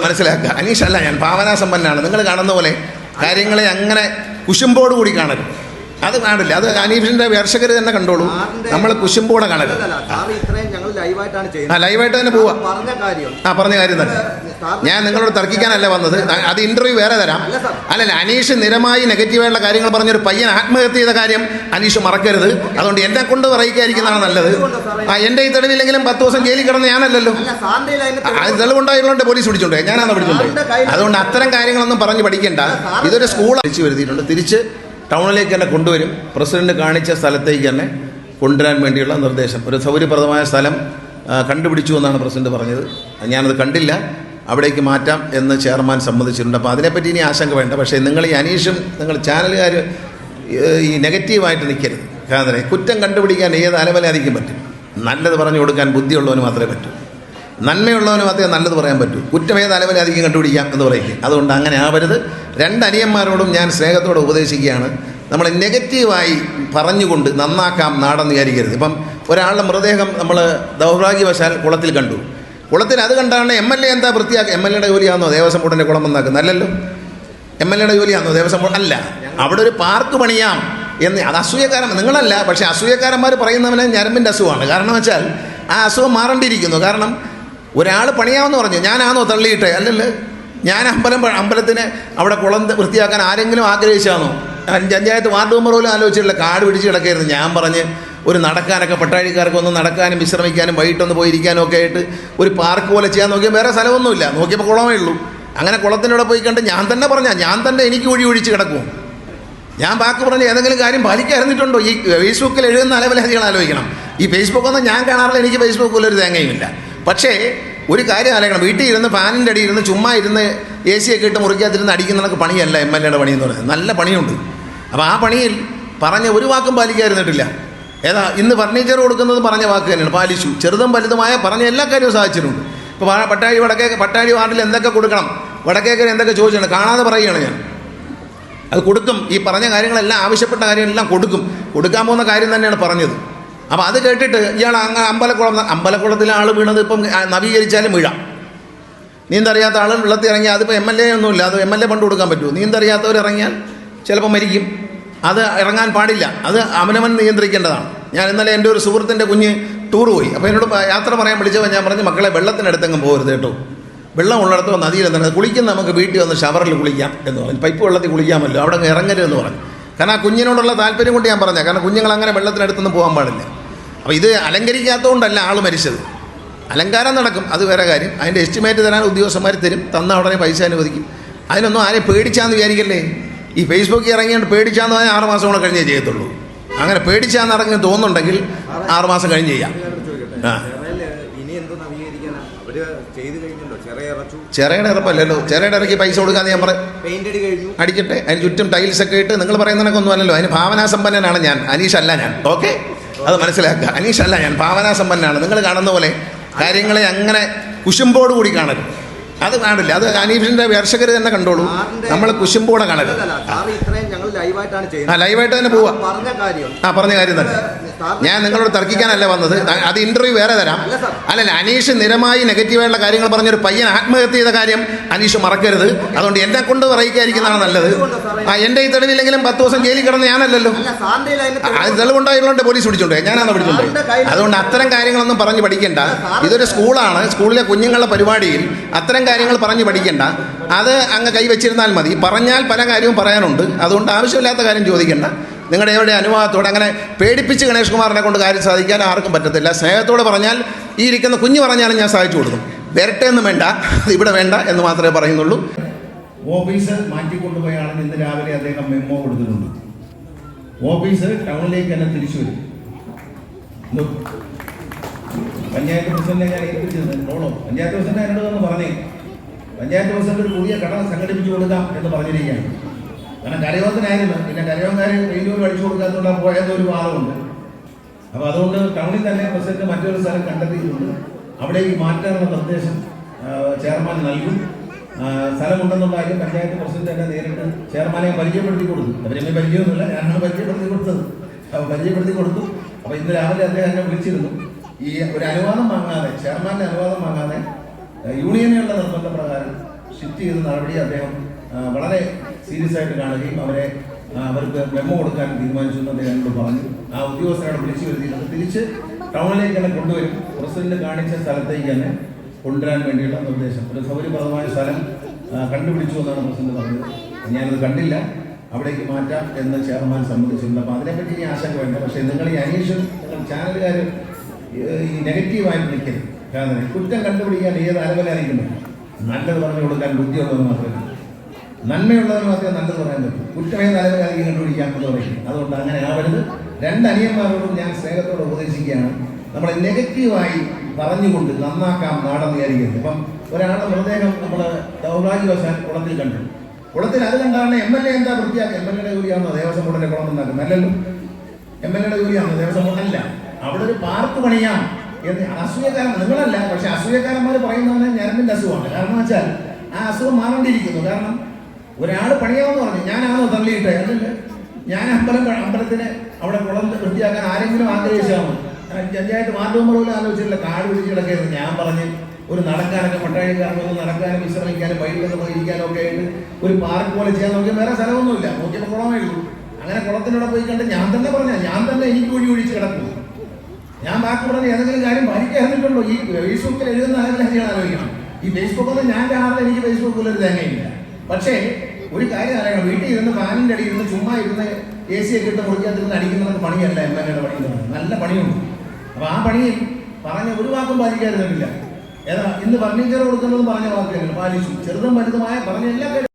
മനസ്സിലാക്കുക. അനീഷല്ല ഞാൻ, ഭാവനാസമ്പന്നനാണ്. നിങ്ങൾ കാണുന്ന പോലെ കാര്യങ്ങളെ അങ്ങനെ കുശുമ്പോട് കൂടി കാണരുത്. അത് കാണില്ല. അത് അനീഷിന്റെ വിമർശകർ തന്നെ കണ്ടോളൂ. നമ്മൾ കുശുമ്പോടെ കാണരുത്. ലൈവായിട്ട് തന്നെ പോവാ. പറഞ്ഞ കാര്യം തന്നെ ഞാൻ നിങ്ങളോട് തർക്കിക്കാനല്ല വന്നത്. അത് ഇന്റർവ്യൂ വേറെ തരാം. അല്ലല്ല, അനീഷ് നിരമായി നെഗറ്റീവായുള്ള കാര്യങ്ങൾ പറഞ്ഞൊരു പയ്യൻ ആത്മഹത്യ ചെയ്ത കാര്യം അനീഷ് മറക്കരുത്. അതുകൊണ്ട് എന്നെ കൊണ്ട് പറയിക്കാതിരിക്കുന്നതാണ് നല്ലത്. എന്റെ ഈ തെളിവില്ലെങ്കിലും 10 ദിവസം ജയിലിൽ കിടന്ന് ഞാനല്ലല്ലോ. അത് തെളിവുണ്ടായതുകൊണ്ട് പോലീസ് പിടിച്ചോണ്ടേ, ഞാനാണ് പിടിച്ചോണ്ടേ. അതുകൊണ്ട് അത്തരം കാര്യങ്ങളൊന്നും പറഞ്ഞ് പഠിക്കേണ്ട. ഇതൊരു സ്കൂൾ അടിച്ചു വരുത്തിയിട്ടുണ്ട്. തിരിച്ച് ടൗണിലേക്ക് തന്നെ കൊണ്ടുവരും. പ്രസിഡന്റ് കാണിച്ച സ്ഥലത്തേക്ക് തന്നെ കൊണ്ടുവരാൻ വേണ്ടിയുള്ള നിർദ്ദേശം. ഒരു സൗകര്യപ്രദമായ സ്ഥലം കണ്ടുപിടിച്ചു എന്നാണ് പ്രസിഡന്റ് പറഞ്ഞത്. ഞാനത് കണ്ടില്ല. അവിടേക്ക് മാറ്റാം എന്ന് ചെയർമാൻ സമ്മതിച്ചിട്ടുണ്ട്. അപ്പോൾ അതിനെപ്പറ്റി ഇനി ആശങ്ക വേണ്ട. പക്ഷേ നിങ്ങൾ ഈ അനീഷും നിങ്ങൾ ചാനലുകാർ ഈ നെഗറ്റീവായിട്ട് നിൽക്കരുത്. കാരണം കുറ്റം കണ്ടുപിടിക്കാൻ ഏത് അലവലാതിക്കും പറ്റും. നല്ലത് പറഞ്ഞു കൊടുക്കാൻ ബുദ്ധിയുള്ളവന് മാത്രമേ പറ്റൂ. നന്മയുള്ളവന് മാത്രമേ നല്ലത് പറയാൻ പറ്റൂ. കുറ്റം ഏത് അലവലാതിക്കും കണ്ടുപിടിക്കാം എന്ന് പറയില്ലേ. അതുകൊണ്ട് അങ്ങനെ ആവരുത്. 2 അനിയന്മാരോടും ഞാൻ സ്നേഹത്തോടെ ഉപദേശിക്കുകയാണ്. നമ്മൾ നെഗറ്റീവായി പറഞ്ഞുകൊണ്ട് നന്നാക്കാം നാടെന്ന് വിചാരിക്കരുത്. ഇപ്പം ഒരാളുടെ മൃതദേഹം നമ്മൾ ദൗർഭാഗ്യവശാൽ കുളത്തിൽ കണ്ടു. കുളത്തിൽ അത് കണ്ടാണ് MLA എന്താ വൃത്തിയാക്കുക? MLAയുടെ ജോലിയാണോ ദേവസ്വം ബോർഡിൻ്റെ കുളം നന്നാക്കുന്നത്? അല്ലല്ലോ. MLAയുടെ ജോലിയാണോ ദേവസ്വം ബോർഡ്? അല്ല. അവിടെ ഒരു പാർക്ക് പണിയാം എന്ന്. അത് അസൂയക്കാരൻ നിങ്ങളല്ല. പക്ഷേ അസൂയക്കാരന്മാർ പറയുന്നവന് ഞരമ്പിൻ്റെ അസുഖമാണ്. കാരണം വെച്ചാൽ ആ അസുഖം മാറേണ്ടിയിരിക്കുന്നു. കാരണം ഒരാൾ പണിയാമെന്ന് പറഞ്ഞു, ഞാനാണോ തള്ളിയിട്ടെ? അല്ലല്ലോ. ഞാൻ അമ്പലത്തിന് അവിടെ കുളം വൃത്തിയാക്കാൻ ആരെങ്കിലും ആഗ്രഹിച്ചാണോ? പഞ്ചായത്ത് വാർഡ് മെമ്പർ പോലും ആലോചിച്ചിട്ടില്ല. കാട് പിടിച്ച് കിടക്കായിരുന്നു. ഞാൻ പറഞ്ഞ് ഒരു നടക്കാനൊക്കെ പട്ടാഴിക്കാർക്ക് ഒന്ന് നടക്കാനും വിശ്രമിക്കാനും വൈകിട്ടൊന്ന് പോയിരിക്കാനും ഒക്കെ ആയിട്ട് ഒരു പാർക്ക് പോലെ ചെയ്യാൻ നോക്കിയാൽ വേറെ സ്ഥലമൊന്നുമില്ല. നോക്കിയപ്പോൾ കുളമേ ഉള്ളൂ. അങ്ങനെ കുളത്തിനോടെ പോയി കണ്ട് ഞാൻ തന്നെ എനിക്ക് ഒഴിച്ച് കിടക്കും. ഞാൻ വാക്ക് പറഞ്ഞ് ഏതെങ്കിലും കാര്യം പാലിക്കാതിരുന്നിട്ടുണ്ടോ? ഈ ഫേസ്ബുക്കിൽ എഴുതുന്ന അലവലാദികൾ ആലോചിക്കണം. ഈ ഫേസ്ബുക്കൊന്നും ഞാൻ കാണാറില്ല. എനിക്ക് ഫേസ്ബുക്കിൽ ഒരു തേങ്ങയുമില്ല. പക്ഷേ ഒരു കാര്യം ആലോചിക്കണം. വീട്ടിൽ ഇരുന്ന് ഫാനിൻ്റെ അടിയിൽ ഇരുന്ന് ചുമ്മാ ഇരുന്ന് AC ഒക്കെ ഇട്ട് മുറിക്കാതിരുന്ന് അടിക്കുന്നതൊക്കെ പണിയല്ല MLAയുടെ പണി എന്ന് പറയുന്നത്. നല്ല പണിയുണ്ട്. അപ്പോൾ ആ പണിയിൽ പറഞ്ഞ ഒരു വാക്കും പാലിക്കാതിരുന്നിട്ടില്ല. ഏതാ ഇന്ന് ഫർണിച്ചർ കൊടുക്കുന്നത് പറഞ്ഞ വാക്ക് തന്നെയാണ്, പാലിച്ചു. ചെറുതും വലുതുമായ പറഞ്ഞ എല്ലാ കാര്യവും സാധിച്ചിട്ടുണ്ട്. ഇപ്പോൾ പട്ടാഴി വാർഡിൽ എന്തൊക്കെ കൊടുക്കണം, വടക്കേക്കര എന്തൊക്കെ ചോദിച്ചാണ്, കാണാതെ പറയുകയാണ് ഞാൻ. അത് കൊടുക്കും. ഈ പറഞ്ഞ കാര്യങ്ങളെല്ലാം, ആവശ്യപ്പെട്ട കാര്യങ്ങളെല്ലാം കൊടുക്കാൻ പോകുന്ന കാര്യം തന്നെയാണ് പറഞ്ഞത്. അപ്പോൾ അത് കേട്ടിട്ട് ഇയാൾ അങ്ങ് അമ്പലക്കുളത്തിലെ ആൾ വീണത് ഇപ്പം നവീകരിച്ചാലും വീഴാം. നീന്തറിയാത്ത ആൾ വെള്ളത്തിൽ ഇറങ്ങിയാൽ അതിപ്പോൾ MLA ഒന്നുമില്ല. അത് MLA ഫണ്ട് കൊടുക്കാൻ പറ്റുമോ? നീന്തറിയാത്തവർ ഇറങ്ങിയാൽ ചിലപ്പോൾ മരിക്കും. അത് ഇറങ്ങാൻ പാടില്ല. അത് അവനവൻ നിയന്ത്രിക്കേണ്ടതാണ്. ഞാൻ ഇന്നലെ എൻ്റെ ഒരു സുഹൃത്തിൻ്റെ കുഞ്ഞ് ടൂർ പോയി. അപ്പോൾ എന്നോട് യാത്ര പറയാൻ വിളിച്ചപ്പോൾ ഞാൻ പറഞ്ഞു, മക്കളെ വെള്ളത്തിനടുത്തെങ്ങും പോകരുത് കേട്ടോ. വെള്ളം ഉള്ളിടത്തോ നദിയിൽ എന്താണ് കുളിക്കുന്ന, നമുക്ക് വീട്ടിൽ വന്ന് ഷവറിൽ കുളിക്കാം എന്ന് പറഞ്ഞു. പൈപ്പ് വെള്ളത്തിൽ കുളിക്കാമല്ലോ, അവിടെ ഇറങ്ങരുതെന്ന് പറഞ്ഞു. കാരണം ആ കുഞ്ഞിനോടുള്ള താല്പര്യം കൊണ്ട് ഞാൻ പറഞ്ഞത്. കാരണം കുഞ്ഞുങ്ങൾ അങ്ങനെ വെള്ളത്തിനടുത്തൊന്നും പോകാൻ പാടില്ല. അപ്പോൾ ഇത് അലങ്കരിക്കാത്തതുകൊണ്ടല്ല ആൾ മരിച്ചത്. അലങ്കാരം നടക്കും, അത് വേറെ കാര്യം. അതിൻ്റെ എസ്റ്റിമേറ്റ് തരാൻ ഉദ്യോഗസ്ഥന്മാർ തരും. തന്ന ഉടനെ പൈസ അനുവദിക്കും. അതിനൊന്നും ആരെയും പേടിച്ചാന്ന് വിചാരിക്കല്ലേ. ഈ ഫേസ്ബുക്കിൽ ഇറങ്ങിയിട്ട് പേടിച്ചാന്ന് പറഞ്ഞാൽ 6 മാസം കൂടെ കഴിഞ്ഞേ ചെയ്യത്തുള്ളൂ. അങ്ങനെ പേടിച്ചാന്ന് ഇറങ്ങി തോന്നുന്നുണ്ടെങ്കിൽ 6 മാസം കഴിഞ്ഞ് ചെയ്യാം. ചെറിയുടെ ഇറപ്പല്ലോ. ചെറിയുടെ ഇറക്കി പൈസ കൊടുക്കാന്ന് ഞാൻ അടിക്കട്ടെ. അതിന് ചുറ്റും ടൈൽസൊക്കെ ഇട്ട് നിങ്ങൾ പറയുന്നതിനൊന്നും അല്ലല്ലോ. അതിന് ഭാവനാസമ്പന്നനാണ് ഞാൻ, അനീഷല്ല ഞാൻ. ഓക്കെ, അത് മനസ്സിലാക്കുക. അനീഷല്ല ഞാൻ, ഭാവനാസമ്പന്നനാണ്. നിങ്ങൾ കാണുന്ന പോലെ കാര്യങ്ങളെ അങ്ങനെ കുശുമ്പോട് കൂടി കാണരുത്. അത് കാണില്ല. അത് അനീഷിന്റെ വിമർശകർ തന്നെ കണ്ടോളൂ. നമ്മൾ കുശുമ്പോടെ കാണരുത്. ലൈവായിട്ട് തന്നെ പോവാ. പറഞ്ഞ കാര്യം തന്നെ ഞാൻ നിങ്ങളോട് തർക്കിക്കാനല്ല വന്നത്. അത് ഇന്റർവ്യൂ വേറെ തരാം. അല്ലല്ല, അനീഷ് നിരമായി നെഗറ്റീവായുള്ള കാര്യങ്ങൾ പറഞ്ഞൊരു പയ്യൻ ആത്മഹത്യ ചെയ്ത കാര്യം അനീഷ് മറക്കരുത്. അതുകൊണ്ട് എന്നെ കൊണ്ട് പറയിക്കാതിരിക്കുന്നതാണ് നല്ലത്. എന്റെ ഈ തെളിവില്ലെങ്കിലും 10 ദിവസം ജയിലിൽ കിടന്ന് ഞാനല്ലല്ലോ. അത് തെളിവുണ്ടായതുകൊണ്ട് പോലീസ് പിടിച്ചോണ്ടേ, ഞാനാണ് പിടിച്ചോണ്ടേ. അതുകൊണ്ട് അത്തരം കാര്യങ്ങളൊന്നും പറഞ്ഞ് പഠിക്കേണ്ട. ഇതൊരു സ്കൂളാണ്. സ്കൂളിലെ കുഞ്ഞുങ്ങളുടെ പരിപാടിയിൽ അത്തരം കാര്യങ്ങൾ പറഞ്ഞ് പഠിക്കേണ്ട. അത് അങ്ങ് കൈവച്ചിരുന്നാൽ മതി. പറഞ്ഞാൽ പല കാര്യവും പറയാനുണ്ട്. അതുകൊണ്ട് ആവശ്യമില്ലാത്ത കാര്യം ചോദിക്കേണ്ട. നിങ്ങളുടെ എവിടെ അനുവാദത്തോടെ അങ്ങനെ പേടിപ്പിച്ച് ഗണേഷ് കുമാറിനെ കൊണ്ട് കാര്യം സാധിക്കാൻ ആർക്കും പറ്റത്തില്ല. സ്നേഹത്തോടെ പറഞ്ഞാൽ, ഈ ഇരിക്കുന്ന കുഞ്ഞ് പറഞ്ഞാലും ഞാൻ സാധിച്ചു കൊടുക്കും. വരട്ടെ എന്നും വേണ്ട, ഇവിടെ വേണ്ട എന്ന് മാത്രമേ പറയുന്നുള്ളൂ. ഓഫീസ് മാറ്റിക്കൊണ്ടുപോയാണ് ഇന്ന് രാവിലെ അദ്ദേഹം മെമ്മോ കൊടുത്തിട്ടുണ്ട്. ഓഫീസ് ടൗണിലേക്ക് തന്നെ തിരിച്ചു വരും. പഞ്ചായത്ത് പ്രസിഡന്റിനെ ഞാൻ ഏൽപ്പിച്ചത് പഞ്ചായത്ത് പ്രസിഡന്റ് എന്നോട് ഒന്ന് പറഞ്ഞേ, പഞ്ചായത്ത് പ്രസിഡന്റ് ഒരു പുതിയ കട സംഘടിപ്പിച്ചു കൊടുക്കാം എന്ന് പറഞ്ഞിരിക്കുകയാണ്. കാരണം കരയോത്തിനായിരുന്നു. പിന്നെ കരയോങ്കാർ വെയിലൂർ കഴിച്ചു കൊടുക്കാത്തതുകൊണ്ട് പോയതൊരു വാദമുണ്ട്. അപ്പോൾ അതുകൊണ്ട് ടൗണിൽ തന്നെ പ്രസിഡന്റ് മറ്റൊരു സ്ഥലം കണ്ടെത്തിയിട്ടുണ്ട്. അവിടേക്ക് മാറ്റാനുള്ള നിർദ്ദേശം ചെയർമാൻ നൽകും. സ്ഥലമുണ്ടെന്നുള്ള കാര്യം പഞ്ചായത്ത് പ്രസിഡന്റ് തന്നെ നേരിട്ട് ചെയർമാനെ പരിചയപ്പെടുത്തി കൊടുത്തു. അവരെന്നെ പരിചയമൊന്നുമില്ല, ഞാനാണ് പരിചയപ്പെടുത്തി കൊടുത്തത്. അപ്പോൾ പരിചയപ്പെടുത്തി കൊടുത്തു. അപ്പോൾ ഇന്ന് രാവിലെ അദ്ദേഹം എന്നെ വിളിച്ചിരുന്നു. ഈ ഒരു അനുവാദം വാങ്ങാതെ, ചെയർമാൻ്റെ അനുവാദം വാങ്ങാതെ യൂണിയനുകളുടെ നിർബന്ധ പ്രകാരം ഷിഫ്റ്റ് ചെയ്ത നടപടി അദ്ദേഹം വളരെ സീരിയസ് ആയിട്ട് കാണുകയും അവർക്ക് മെമ്മോ കൊടുക്കാൻ തീരുമാനിച്ചു എന്ന് അദ്ദേഹം എന്നോട് പറഞ്ഞു. ആ ഉദ്യോഗസ്ഥരെ വിളിച്ചു വരുത്തിയിട്ട് തിരിച്ച് ടൗണിലേക്ക് തന്നെ കൊണ്ടുവരും. പ്രസിഡന്റ് കാണിച്ച സ്ഥലത്തേക്ക് തന്നെ കൊണ്ടുവരാൻ വേണ്ടിയുള്ള നിർദ്ദേശം. ഒരു സൗകര്യപ്രദമായ സ്ഥലം കണ്ടുപിടിച്ചു എന്നാണ് പ്രസിഡന്റ് പറഞ്ഞത്. ഞാനത് കണ്ടില്ല, അവിടേക്ക് മാറ്റാം എന്ന് ചെയർമാൻ സമ്മതിച്ചിട്ടുണ്ട്. അപ്പോൾ അതിനെപ്പറ്റി ഇനി ആശങ്ക വേണ്ട. പക്ഷേ നിങ്ങൾ ഈ അന്വേഷണം, നിങ്ങൾ ചാനലുകാർ ഈ നെഗറ്റീവായിട്ട് നിൽക്കരുത്. കാരണം കുറ്റം കണ്ടുപിടിക്കാൻ ഏത് അലവലായിരിക്കുന്നു. നല്ലത് പറഞ്ഞു കൊടുക്കാൻ ബുദ്ധിയുള്ളവർ മാത്രമേ, നന്മയുള്ളവർ മാത്രമേ നല്ലത് പറയാൻ പറ്റൂ. കുറ്റമേ അലവലായിരിക്കും കണ്ടുപിടിക്കാൻ എന്ന് പറയും. അതുകൊണ്ട് അങ്ങനെ ആവരുത്. രണ്ട് അനിയന്മാരോടും ഞാൻ സ്നേഹത്തോടെ ഉപദേശിക്കുകയാണ്. നമ്മൾ നെഗറ്റീവായി പറഞ്ഞുകൊണ്ട് നന്നാക്കാം നാടെന്ന് വിചാരിക്കരുത്. ഇപ്പം ഒരാളുടെ മൃതദേഹം നമ്മൾ ദൗർഭാഗ്യവശാൽ കുളത്തിൽ കണ്ടു. കുളത്തിൽ അത് കണ്ടാണ് MLA എന്താ വൃത്തിയാക്കുക? MLA ജോലിയാണോ ദേവസ്വം ബോർഡിന്റെ കുളം ഉണ്ടാക്കുന്നത്? അല്ലല്ലോ, MLA ജോലിയാണോ ദേവസ്വം ബോർഡ്? അല്ല. അവിടെ ഒരു പാർക്ക് പണിയാം എന്ന് അസൂയക്കാരൻ, നിങ്ങളല്ല, പക്ഷെ അസൂയക്കാരന്മാർ പറയുന്നവന് ഞരമ്പിന്റെ അസുഖമാണ്. കാരണം വെച്ചാൽ ആ അസുഖം മാറേണ്ടിയിരിക്കുന്നു. കാരണം ഒരാൾ പണിയാമെന്ന് പറഞ്ഞു, ഞാനാണോ തള്ളിയിട്ടേ? അതല്ല, ഞാൻ അമ്പലത്തിന് അവിടെ കുളം വൃത്തിയാക്കാൻ ആരെങ്കിലും ആഗ്രഹിച്ചാണോ? പഞ്ചായത്ത് വാർഡ് മെമ്പർ പോലും ആലോചിച്ചില്ല. കാട് പിടിച്ച് കിടക്കരുത്. ഞാൻ പറഞ്ഞ് ഒരു നടക്കാനൊക്കെ പട്ടാഴിക്കാരൊക്കെ നടക്കാനും വിശ്രമിക്കാനും വൈകിട്ടൊക്കെ പോയിരിക്കാനും ഒക്കെ ആയിട്ട് ഒരു പാർക്ക് പോലെ ചെയ്യാൻ നോക്കിയാൽ വേറെ സ്ഥലമൊന്നുമില്ല. നോക്കിയപ്പോൾ കുളമേ ഉള്ളൂ. അങ്ങനെ കുളത്തിനോടെ പോയി കണ്ട് ഞാൻ തന്നെ പറഞ്ഞാൽ ഞാൻ തന്നെ എനിക്ക് ഒഴി ഒഴിച്ച് കിടക്കും. ഞാൻ ബാക്കി പറഞ്ഞ ഏതെങ്കിലും കാര്യം ഭരിക്കാറുണ്ടല്ലോ. ഈ ഫേസ്ബുക്കിൽ എഴുതുന്ന ആരെങ്കിലും ഞാൻ ആലോചിക്കണം. ഈ ഫേസ്ബുക്കൊന്നും ഞാൻ കാണാതെ എനിക്ക് ഫേസ്ബുക്കിൽ ഒരു തേങ്ങയില്ല. പക്ഷേ ഒരു കാര്യം അറിയണം, വീട്ടിൽ ഇരുന്ന് ഫാനിൻ്റെ അടിയിൽ ഇരുന്ന് ചുമ്മാ ഇരുന്ന് AC ഒക്കെ ഇട്ട് മുറിക്കാതിരുന്ന് അടിക്കുന്നതൊക്കെ പണിയല്ല. MLA പണി നല്ല പണിയുണ്ട്. അപ്പോൾ ആ പണിയിൽ പറഞ്ഞ ഒരു വാക്കും പാലിക്കാതിരുന്നിട്ടില്ല. ഏതാ ഇന്ന് ഫർണിച്ചർ കൊടുക്കുന്നതും പറഞ്ഞ വാക്കുകൾ പാലിച്ചു. ചെറുതും വലുതുമായ പറഞ്ഞ എല്ലാ